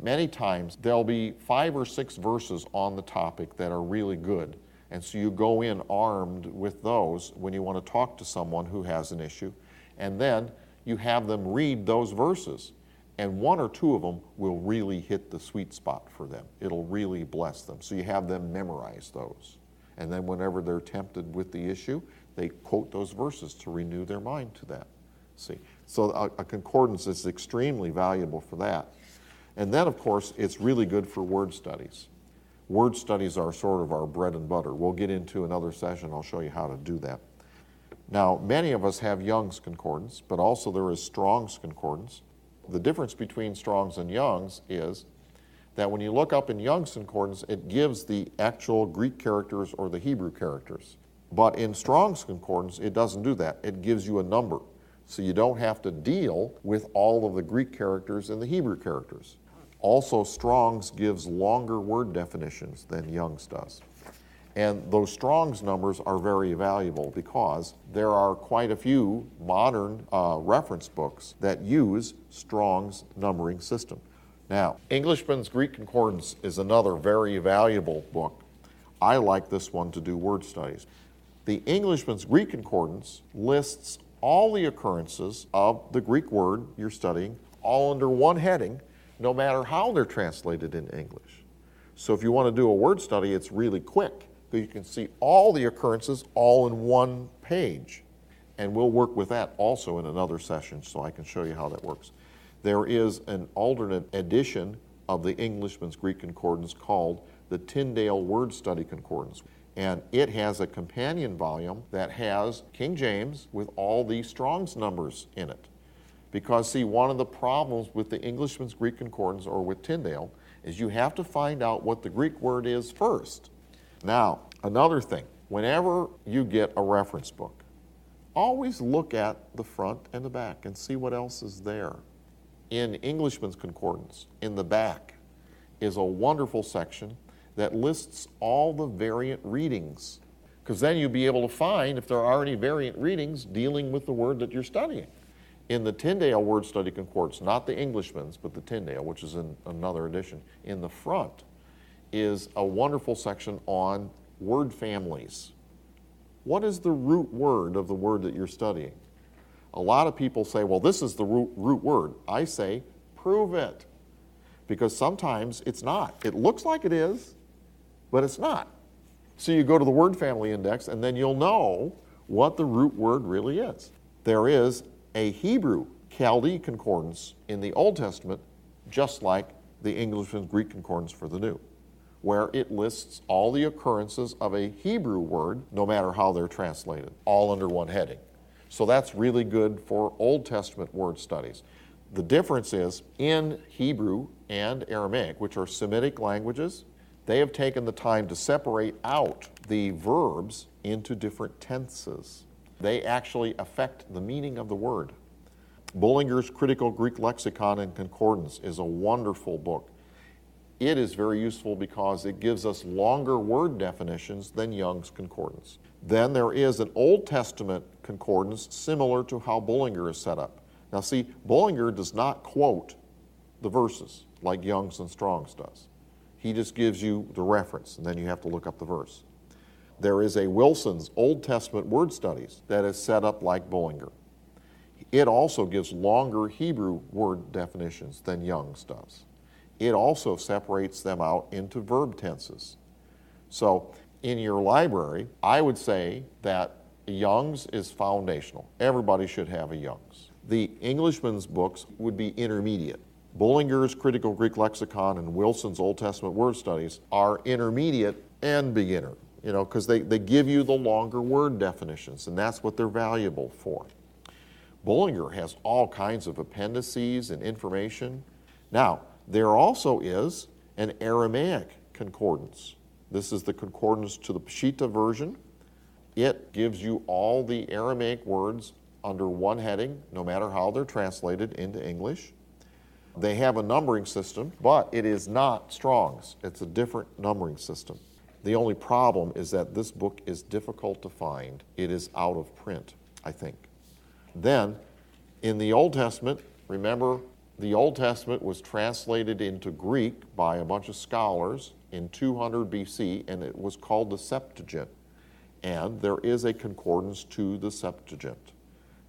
many times there'll be 5 or 6 verses on the topic that are really good. And so you go in armed with those when you want to talk to someone who has an issue. And then you have them read those verses. And 1 or 2 of them will really hit the sweet spot for them. It'll really bless them. So you have them memorize those. And then whenever they're tempted with the issue, they quote those verses to renew their mind to that. See, so a concordance is extremely valuable for that. And then, of course, it's really good for word studies. Word studies are sort of our bread and butter. We'll get into another session. I'll show you how to do that. Now, many of us have Young's Concordance, but also there is Strong's Concordance. The difference between Strong's and Young's is that when you look up in Young's Concordance, it gives the actual Greek characters or the Hebrew characters. But in Strong's Concordance, it doesn't do that. It gives you a number. So you don't have to deal with all of the Greek characters and the Hebrew characters. Also, Strong's gives longer word definitions than Young's does. And those Strong's numbers are very valuable because there are quite a few modern reference books that use Strong's numbering system. Now, Englishman's Greek Concordance is another very valuable book. I like this one to do word studies. The Englishman's Greek Concordance lists all the occurrences of the Greek word you're studying all under one heading, no matter how they're translated in English. So if you want to do a word study, it's really quick, because you can see all the occurrences all in one page. And we'll work with that also in another session, so I can show you how that works. There is an alternate edition of the Englishman's Greek Concordance called the Tyndale Word Study Concordance. And it has a companion volume that has King James with all the Strong's numbers in it. Because, see, one of the problems with the Englishman's Greek Concordance or with Tyndale is you have to find out what the Greek word is first. Now, another thing, whenever you get a reference book, always look at the front and the back and see what else is there. In Englishman's Concordance, in the back, is a wonderful section that lists all the variant readings, because then you'll be able to find if there are any variant readings dealing with the word that you're studying. In the Tyndale Word Study Concordance, not the Englishman's, but the Tyndale, which is in another edition, in the front is a wonderful section on word families. What is the root word of the word that you're studying? A lot of people say, well, this is the root word. I say, prove it. Because sometimes it's not. It looks like it is, but it's not. So you go to the word family index, and then you'll know what the root word really is. There is a Hebrew Chaldee concordance in the Old Testament, just like the Englishman's Greek Concordance for the New, where it lists all the occurrences of a Hebrew word, no matter how they're translated, all under one heading. So that's really good for Old Testament word studies. The difference is in Hebrew and Aramaic, which are Semitic languages, they have taken the time to separate out the verbs into different tenses. They actually affect the meaning of the word. Bullinger's Critical Greek Lexicon and Concordance is a wonderful book. It is very useful because it gives us longer word definitions than Young's Concordance. Then there is an Old Testament concordance similar to how Bullinger is set up. Now see, Bullinger does not quote the verses like Young's and Strong's does. He just gives you the reference, and then you have to look up the verse. There is a Wilson's Old Testament Word Studies that is set up like Bullinger. It also gives longer Hebrew word definitions than Young's does. It also separates them out into verb tenses. So in your library, I would say that Young's is foundational. Everybody should have a Young's. The Englishman's books would be intermediate. Bullinger's Critical Greek Lexicon and Wilson's Old Testament Word Studies are intermediate and beginner, because they give you the longer word definitions, and that's what they're valuable for. Bullinger has all kinds of appendices and information. Now, there also is an Aramaic concordance. This is the concordance to the Peshitta version. It gives you all the Aramaic words under one heading, no matter how they're translated into English. They have a numbering system, but it is not Strong's. It's a different numbering system. The only problem is that this book is difficult to find. It is out of print, I think. Then, in the Old Testament, remember, the Old Testament was translated into Greek by a bunch of scholars in 200 BC, and it was called the Septuagint. And there is a concordance to the Septuagint.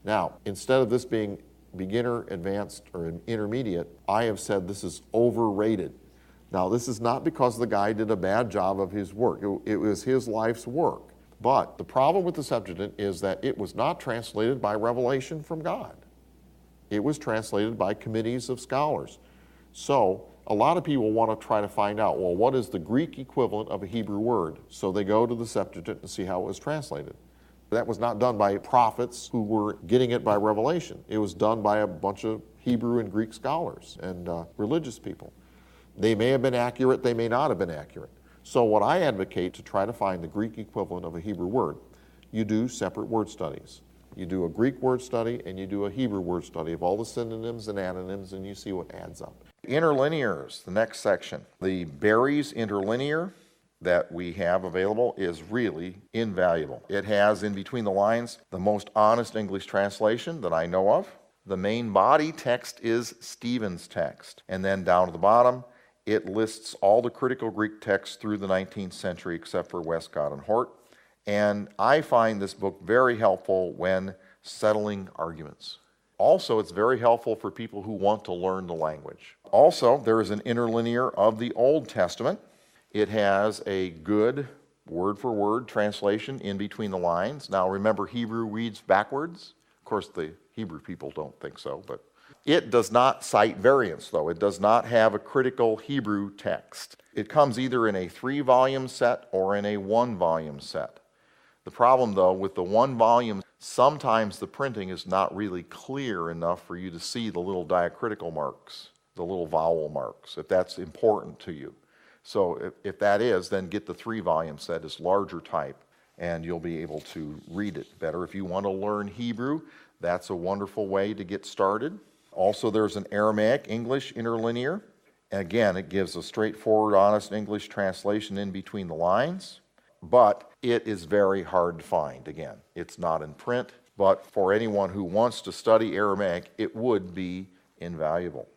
Now, instead of this being beginner, advanced, or intermediate, I have said this is overrated. Now, this is not because the guy did a bad job of his work. It was his life's work. But the problem with the Septuagint is that it was not translated by revelation from God. It was translated by committees of scholars. So a lot of people want to try to find out, well, what is the Greek equivalent of a Hebrew word? So they go to the Septuagint and see how it was translated. That was not done by prophets who were getting it by revelation. It was done by a bunch of Hebrew and Greek scholars and religious people. They may have been accurate, they may not have been accurate. So what I advocate to try to find the Greek equivalent of a Hebrew word, you do separate word studies. You do a Greek word study and you do a Hebrew word study of all the synonyms and antonyms, and you see what adds up. Interlinears, the next section. The Berry's interlinear that we have available is really invaluable. It has in between the lines the most honest English translation that I know of. The main body text is Stephen's text. And then down to the bottom, it lists all the critical Greek texts through the 19th century except for Westcott and Hort. And I find this book very helpful when settling arguments. Also, it's very helpful for people who want to learn the language. Also, there is an interlinear of the Old Testament. It has a good word-for-word translation in between the lines. Now, remember, Hebrew reads backwards. Of course, the Hebrew people don't think so, but it does not cite variants, though. It does not have a critical Hebrew text. It comes either in a 3-volume set or in a 1-volume set. The problem, though, with the 1 volume, sometimes the printing is not really clear enough for you to see the little diacritical marks, the little vowel marks, if that's important to you. So if that is, then get the 3-volume set. It's larger type, and you'll be able to read it better. If you want to learn Hebrew, that's a wonderful way to get started. Also, there's an Aramaic English interlinear. Again, it gives a straightforward, honest English translation in between the lines, but it is very hard to find. Again, it's not in print, but for anyone who wants to study Aramaic, it would be invaluable.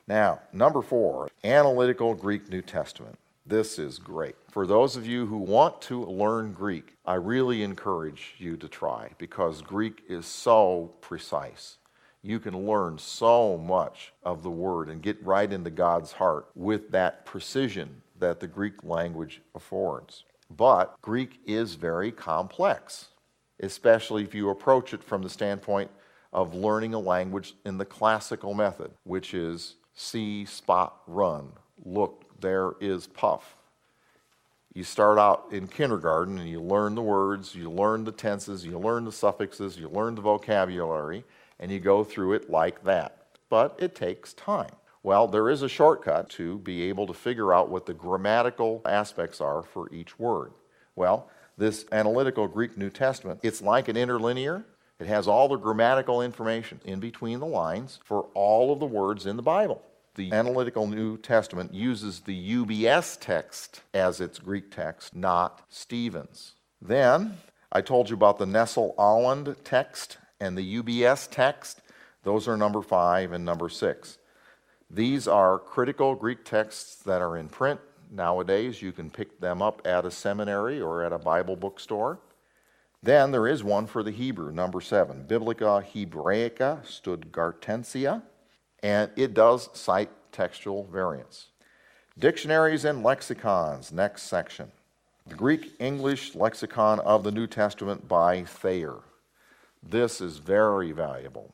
Now, number 4, Analytical Greek New Testament. This is great. For those of you who want to learn Greek, I really encourage you to try, because Greek is so precise. You can learn so much of the Word and get right into God's heart with that precision that the Greek language affords. But Greek is very complex, especially if you approach it from the standpoint of learning a language in the classical method, which is see, spot, run. Look, there is puff. You start out in kindergarten and you learn the words, you learn the tenses, you learn the suffixes, you learn the vocabulary, and you go through it like that. But it takes time. Well, there is a shortcut to be able to figure out what the grammatical aspects are for each word. Well, this Analytical Greek New Testament, it's like an interlinear. It has all the grammatical information in between the lines for all of the words in the Bible. The Analytical New Testament uses the UBS text as its Greek text, not Stephen's. Then, I told you about the Nessel-Aland text and the UBS text. Those are number 5 and number 6. These are critical Greek texts that are in print. nowadays. You can pick them up at a seminary or at a Bible bookstore. Then there is one for the Hebrew, number 7, Biblica Hebraica Stuttgartensia, and it does cite textual variants. Dictionaries and lexicons, next section. The Greek-English Lexicon of the New Testament by Thayer. This is very valuable.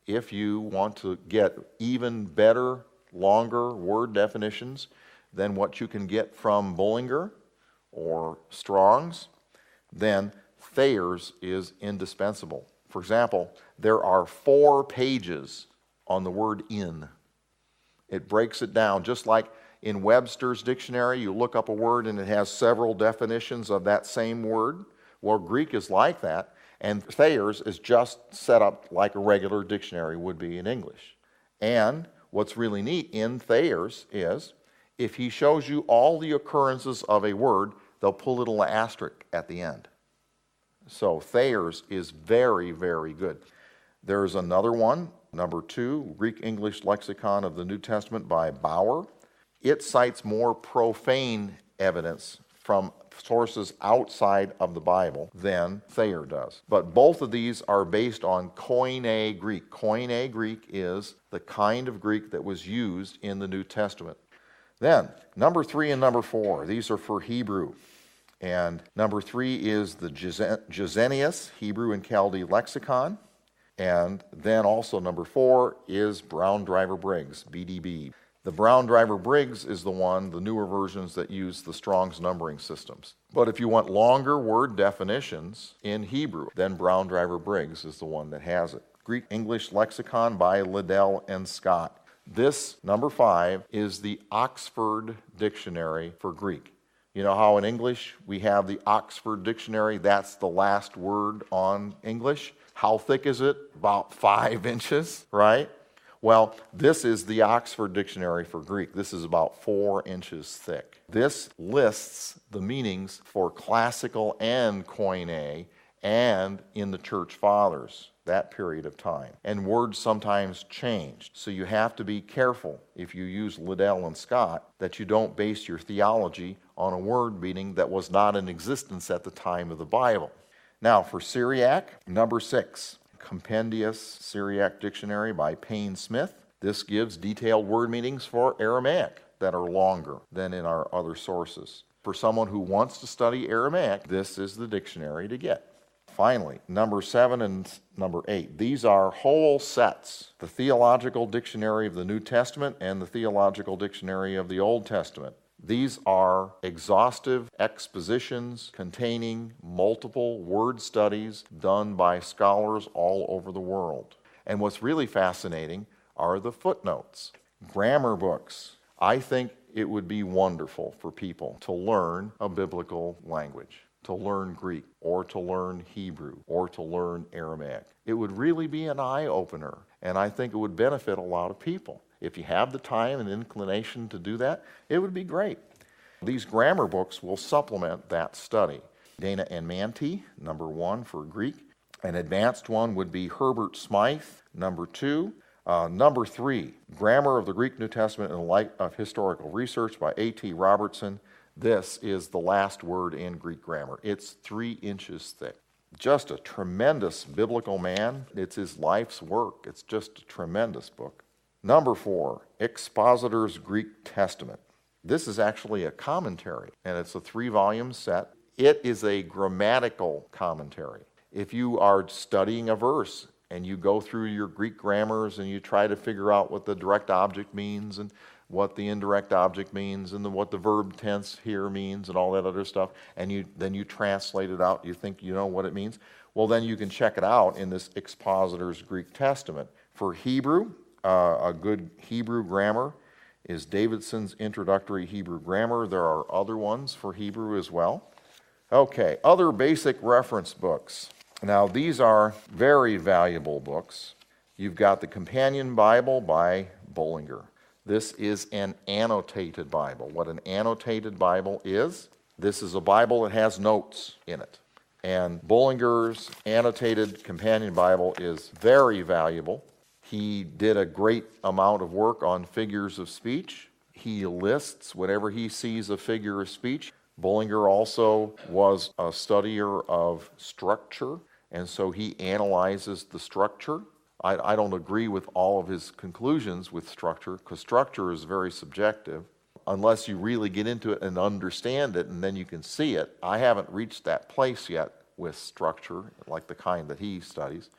If you want to get even better, longer word definitions than what you can get from Bullinger or Strong's, then Thayer's is indispensable. For example, there are 4 pages on the word in. It breaks it down, just like in Webster's dictionary, you look up a word and it has several definitions of that same word. Well, Greek is like that, and Thayer's is just set up like a regular dictionary would be in English. And what's really neat in Thayer's is, if he shows you all the occurrences of a word, they'll put a little asterisk at the end. So Thayer's is very, very good. There's another one, number 2, Greek-English Lexicon of the New Testament by Bauer. It cites more profane evidence from sources outside of the Bible than Thayer does. But both of these are based on Koine Greek. Koine Greek is the kind of Greek that was used in the New Testament. Then, number 3 and number 4, these are for Hebrew. And number 3 is the Gesenius, Hebrew and Chaldee Lexicon. And then also number 4 is Brown Driver Briggs, BDB. The Brown Driver Briggs is the one, the newer versions that use the Strong's numbering systems. But if you want longer word definitions in Hebrew, then Brown Driver Briggs is the one that has it. Greek English Lexicon by Liddell and Scott. This, number 5, is the Oxford Dictionary for Greek. You know how in English we have the Oxford Dictionary? That's the last word on English. How thick is it? About 5 inches, right? Well, this is the Oxford Dictionary for Greek. This is about 4 inches thick. This lists the meanings for classical and Koine and in the Church Fathers, that period of time. And words sometimes changed. So you have to be careful if you use Liddell and Scott that you don't base your theology on a word meaning that was not in existence at the time of the Bible. Now for Syriac, number 6. Compendious Syriac Dictionary by Payne Smith. This gives detailed word meanings for Aramaic that are longer than in our other sources. For someone who wants to study Aramaic, this is the dictionary to get. Finally, number 7 and number 8. These are whole sets. The Theological Dictionary of the New Testament and the Theological Dictionary of the Old Testament. These are exhaustive expositions containing multiple word studies done by scholars all over the world. And what's really fascinating are the footnotes. Grammar books. I think it would be wonderful for people to learn a biblical language, to learn Greek, or to learn Hebrew, or to learn Aramaic. It would really be an eye-opener, and I think it would benefit a lot of people. If you have the time and inclination to do that, it would be great. These grammar books will supplement that study. Dana and Manti, number 1 for Greek. An advanced one would be Herbert Smythe, number 2. Number 3, Grammar of the Greek New Testament in the Light of Historical Research by A.T. Robertson. This is the last word in Greek grammar. It's 3 inches thick. Just a tremendous biblical man. It's his life's work. It's just a tremendous book. Number 4, Expositor's Greek Testament. This is actually a commentary, and it's a 3-volume set. It is a grammatical commentary. If you are studying a verse and you go through your Greek grammars and you try to figure out what the direct object means and what the indirect object means and what the verb tense here means and all that other stuff, and then you translate it out, you think you know what it means, well, then you can check it out in this Expositor's Greek Testament. For Hebrew, a good Hebrew grammar is Davidson's Introductory Hebrew Grammar. There are other ones for Hebrew as well. Okay, other basic reference books. Now, these are very valuable books. You've got the Companion Bible by Bullinger. This is an annotated Bible. What an annotated Bible is, this is a Bible that has notes in it. And Bullinger's annotated Companion Bible is very valuable. He did a great amount of work on figures of speech. He lists whenever he sees a figure of speech. Bullinger also was a studier of structure, and so he analyzes the structure. I don't agree with all of his conclusions with structure, because structure is very subjective. Unless you really get into it and understand it, and then you can see it. I haven't reached that place yet with structure, like the kind that he studies.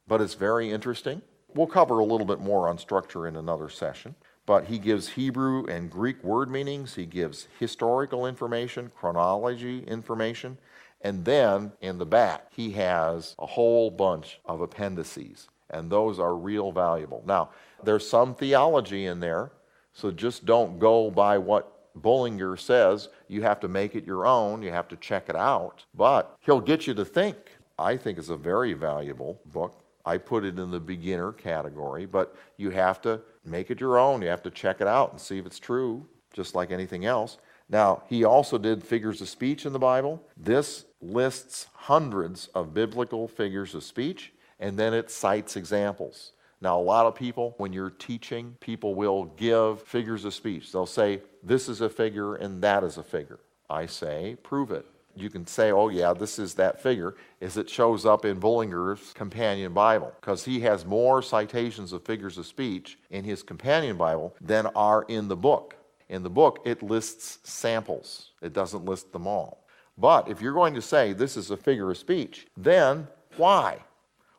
But it's very interesting. We'll cover a little bit more on structure in another session. But he gives Hebrew and Greek word meanings. He gives historical information, chronology information. And then in the back, he has a whole bunch of appendices. And those are real valuable. Now, there's some theology in there. So just don't go by what Bullinger says. You have to make it your own. You have to check it out. But he'll get you to think. I think it's a very valuable book. I put it in the beginner category, but you have to make it your own. You have to check it out and see if it's true, just like anything else. Now, he also did figures of speech in the Bible. This lists hundreds of biblical figures of speech, and then it cites examples. Now, a lot of people, when you're teaching, people will give figures of speech. They'll say, this is a figure and that is a figure. I say, prove it. You can say, oh yeah, this is that figure, as it shows up in Bullinger's Companion Bible, because he has more citations of figures of speech in his Companion Bible than are in the book. In the book, it lists samples. It doesn't list them all. But if you're going to say this is a figure of speech, then why?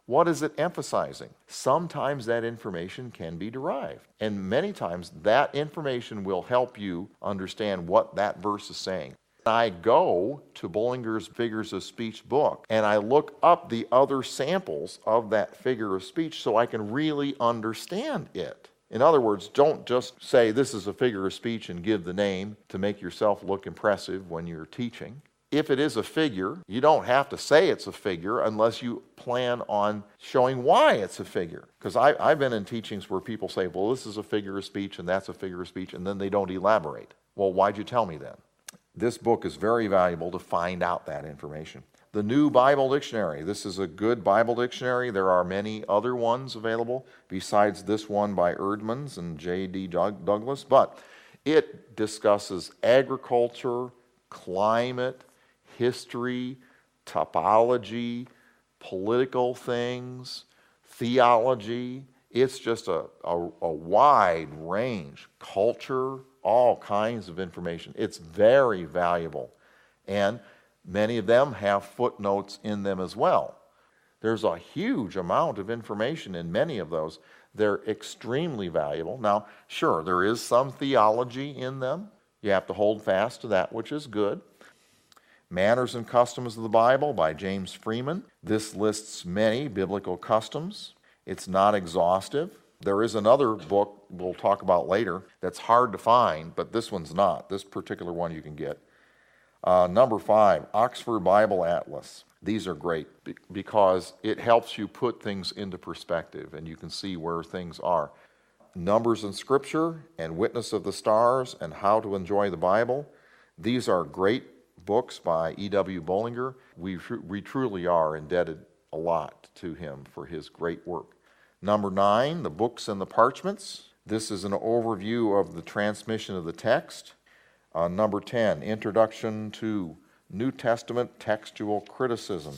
What is it emphasizing? Sometimes that information can be derived. And many times that information will help you understand what that verse is saying. I go to Bullinger's Figures of Speech book and I look up the other samples of that figure of speech so I can really understand it. In other words, don't just say this is a figure of speech and give the name to make yourself look impressive when you're teaching. If it is a figure, you don't have to say it's a figure unless you plan on showing why it's a figure. Because I've been in teachings where people say, well, this is a figure of speech and that's a figure of speech, and then they don't elaborate. Well, why'd you tell me then? This book is very valuable to find out that information. The New Bible Dictionary. This is a good Bible dictionary. There are many other ones available besides this one by Erdmans and J.D. Douglas, but it discusses agriculture, climate, history, topology, political things, theology. It's just a wide range, culture, all kinds of information. It's very valuable. And many of them have footnotes in them as well. There's a huge amount of information in many of those. They're extremely valuable. Now, sure, there is some theology in them. You have to hold fast to that which is good. Manners and Customs of the Bible by James Freeman. This lists many biblical customs. It's not exhaustive. There is another book we'll talk about later that's hard to find, but this one's not. This particular one you can get. Number 5, Oxford Bible Atlas. These are great because it helps you put things into perspective and you can see where things are. Numbers in Scripture and Witness of the Stars and How to Enjoy the Bible. These are great books by E.W. Bullinger. We truly are indebted a lot to him for his great work. Number 9, the Books and the Parchments. This is an overview of the transmission of the text. Number 10, Introduction to New Testament Textual Criticism.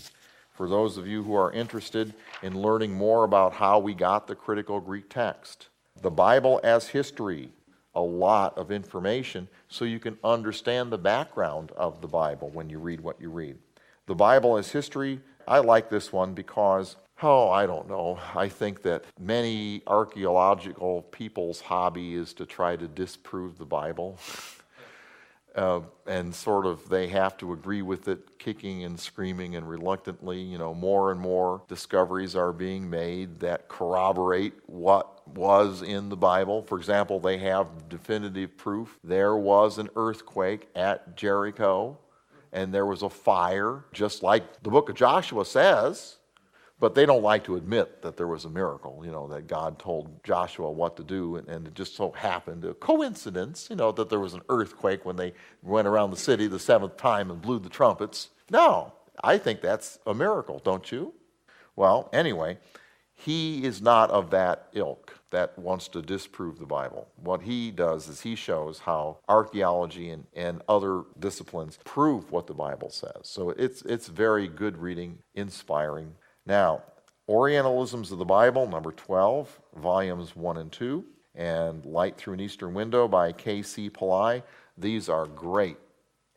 For those of you who are interested in learning more about how we got the critical Greek text. The Bible as History, a lot of information so you can understand the background of the Bible when you read what you read. The Bible as History, I like this one because I don't know. I think that many archaeological people's hobby is to try to disprove the Bible. And sort of they have to agree with it, kicking and screaming and reluctantly. More and more discoveries are being made that corroborate what was in the Bible. For example, they have definitive proof. There was an earthquake at Jericho, and there was a fire, just like the book of Joshua says. But they don't like to admit that there was a miracle, that God told Joshua what to do, and it just so happened, a coincidence, that there was an earthquake when they went around the city the 7th time and blew the trumpets. No, I think that's a miracle, don't you? Well, anyway, He is not of that ilk that wants to disprove the Bible. What he does is he shows how archaeology and other disciplines prove what the Bible says. So it's very good reading, inspiring. Now, Orientalisms of the Bible, number 12, volumes 1 and 2, and Light Through an Eastern Window by K.C. Pillai. These are great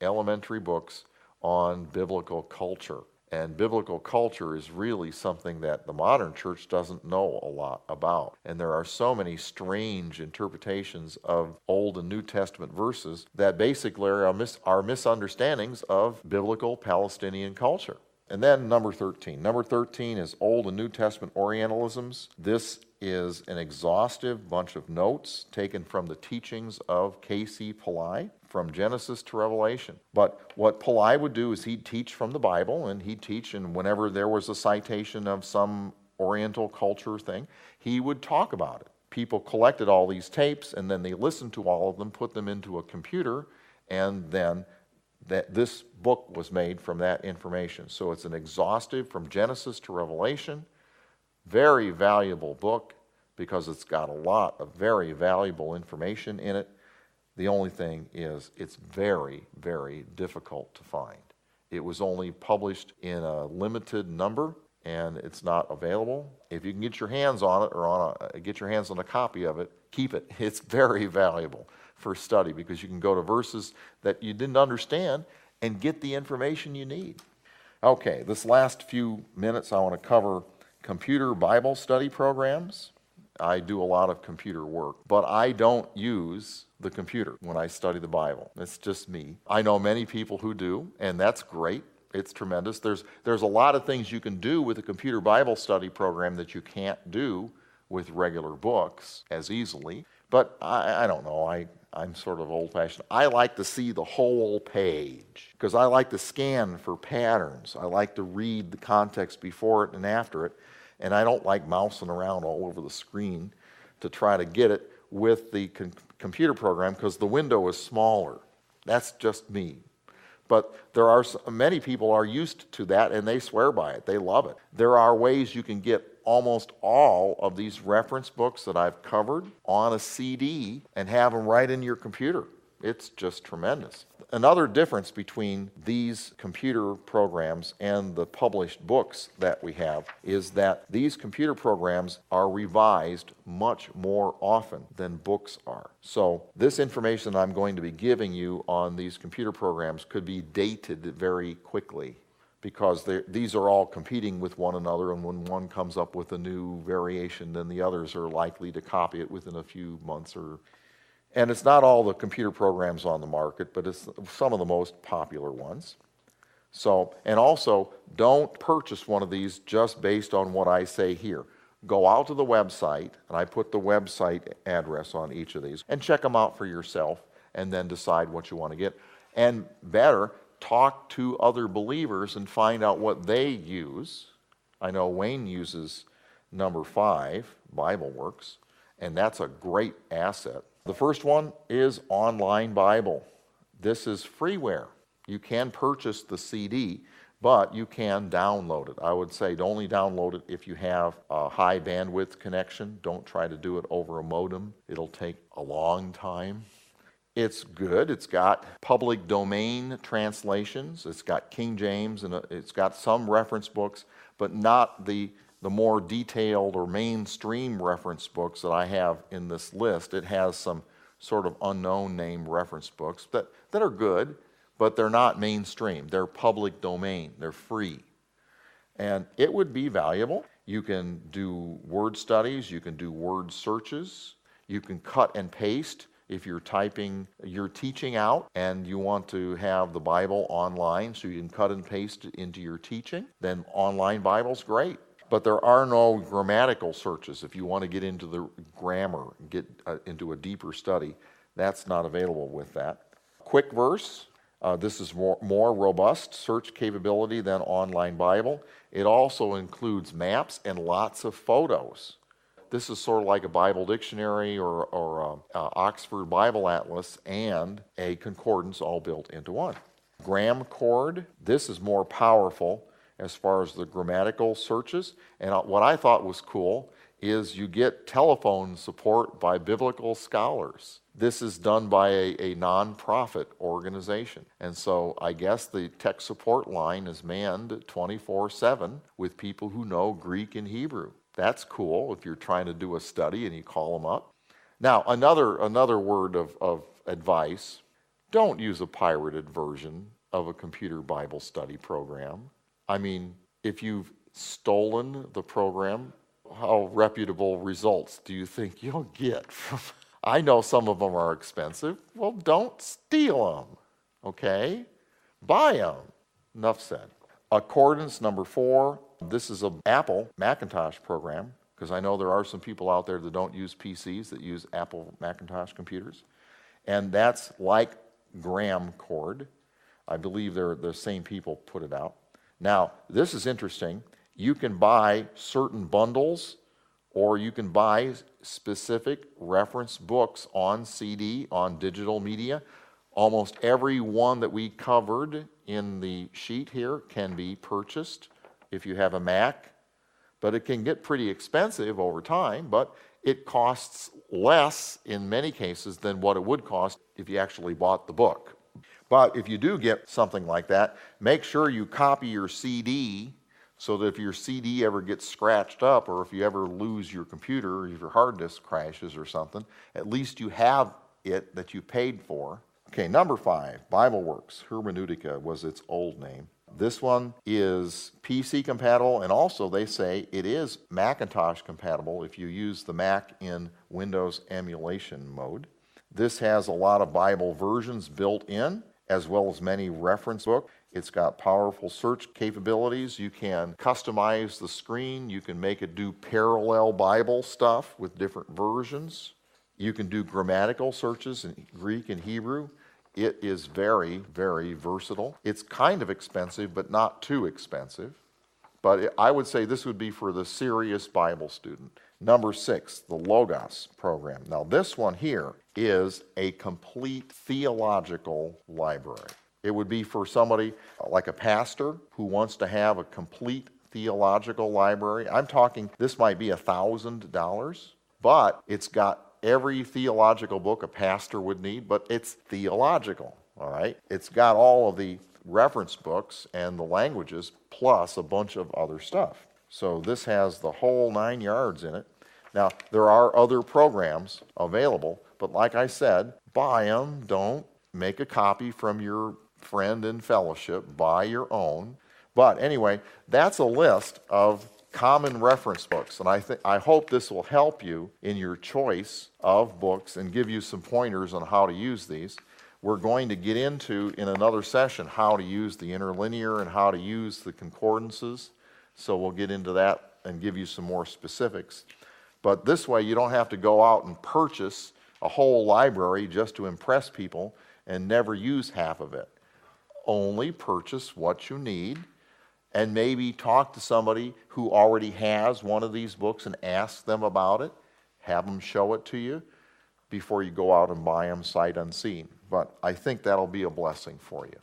elementary books on biblical culture. And biblical culture is really something that the modern church doesn't know a lot about. And there are so many strange interpretations of Old and New Testament verses that basically are misunderstandings of biblical Palestinian culture. And then number 13. Number 13 is Old and New Testament Orientalisms. This is an exhaustive bunch of notes taken from the teachings of K.C. Pillai from Genesis to Revelation. But what Pillai would do is he'd teach from the Bible, and he'd teach, and whenever there was a citation of some Oriental culture thing, he would talk about it. People collected all these tapes, and then they listened to all of them, put them into a computer, and then this book was made from that information. So it's an exhaustive from Genesis to Revelation, very valuable book because it's got a lot of very valuable information in it. The only thing is it's very, very difficult to find. It was only published in a limited number and it's not available. If you can get your hands on it or get your hands on a copy of it, keep it. It's very valuable for study because you can go to verses that you didn't understand and get the information you need. Okay, this last few minutes I want to cover computer Bible study programs. I do a lot of computer work, but I don't use the computer when I study the Bible. It's just me. I know many people who do, and that's great. It's tremendous. There's a lot of things you can do with a computer Bible study program that you can't do with regular books as easily. But I don't know. I'm sort of old-fashioned. I like to see the whole page because I like to scan for patterns. I like to read the context before it and after it. And I don't like mousing around all over the screen to try to get it with the computer program because the window is smaller. That's just me. But many people are used to that and they swear by it. They love it. There are ways you can get almost all of these reference books that I've covered on a CD and have them right in your computer. It's just tremendous. Another difference between these computer programs and the published books that we have is that these computer programs are revised much more often than books are. So this information I'm going to be giving you on these computer programs could be dated very quickly because these are all competing with one another, and when one comes up with a new variation, then the others are likely to copy it within a few months and it's not all the computer programs on the market, but it's some of the most popular ones. So, and also, don't purchase one of these just based on what I say here. Go out to the website, and I put the website address on each of these, and check them out for yourself, and then decide what you want to get. And better, talk to other believers and find out what they use. I know Wayne uses number 5, Bible Works, and that's a great asset. The first one is Online Bible. This is freeware. You can purchase the CD, but you can download it. I would say only download it if you have a high bandwidth connection. Don't try to do it over a modem. It'll take a long time. It's good. It's got public domain translations. It's got King James, and it's got some reference books, but not the more detailed or mainstream reference books that I have in this list. It has some sort of unknown name reference books that are good, but they're not mainstream. They're public domain. They're free. And it would be valuable. You can do word studies. You can do word searches. You can cut and paste. If you're teaching out and you want to have the Bible online so you can cut and paste it into your teaching, then Online Bible's great. But there are no grammatical searches. If you want to get into the grammar, get into a deeper study, that's not available with that. Quick Verse, this is more robust search capability than Online Bible. It also includes maps and lots of photos. This is sort of like a Bible dictionary or Oxford Bible Atlas and a concordance all built into one. Graham Chord, this is more powerful. as far as the grammatical searches. And what I thought was cool is you get telephone support by biblical scholars. This is done by a nonprofit organization. And so I guess the tech support line is manned 24/7 with people who know Greek and Hebrew. That's cool if you're trying to do a study and you call them up. Now, another word of advice: don't use a pirated version of a computer Bible study program. I mean, if you've stolen the program, how reputable results do you think you'll get from? I know some of them are expensive. Well, don't steal them, okay? Buy them. Enough said. Accordance number 4. This is an Apple Macintosh program, because I know there are some people out there that don't use PCs, that use Apple Macintosh computers. And that's like Graham Chord. I believe they're the same people put it out. Now, this is interesting. You can buy certain bundles, or you can buy specific reference books on CD, on digital media. Almost every one that we covered in the sheet here can be purchased if you have a Mac, but it can get pretty expensive over time, but it costs less in many cases than what it would cost if you actually bought the book. But if you do get something like that, make sure you copy your CD, so that if your CD ever gets scratched up, or if you ever lose your computer, or if your hard disk crashes or something, at least you have it that you paid for. Okay, number 5, BibleWorks. Hermeneutica was its old name. This one is PC compatible, and also they say it is Macintosh compatible if you use the Mac in Windows emulation mode. This has a lot of Bible versions built in, as well as many reference books. It's got powerful search capabilities. You can customize the screen. You can make it do parallel Bible stuff with different versions. You can do grammatical searches in Greek and Hebrew. It is very, very versatile. It's kind of expensive, but not too expensive. But I would say this would be for the serious Bible student. Number 6, the Logos program. Now this one here is a complete theological library. It would be for somebody like a pastor who wants to have a complete theological library. I'm talking, this might be $1,000, but it's got every theological book a pastor would need, but it's theological, all right? It's got all of the reference books and the languages, plus a bunch of other stuff. So this has the whole 9 yards in it. Now, there are other programs available, but like I said, buy them. Don't make a copy from your friend in fellowship. Buy your own. But anyway, that's a list of common reference books, and I hope this will help you in your choice of books and give you some pointers on how to use these. We're going to get into, in another session, how to use the interlinear and how to use the concordances. So we'll get into that and give you some more specifics. But this way you don't have to go out and purchase a whole library just to impress people and never use half of it. Only purchase what you need, and maybe talk to somebody who already has one of these books and ask them about it. Have them show it to you before you go out and buy them sight unseen. But I think that'll be a blessing for you.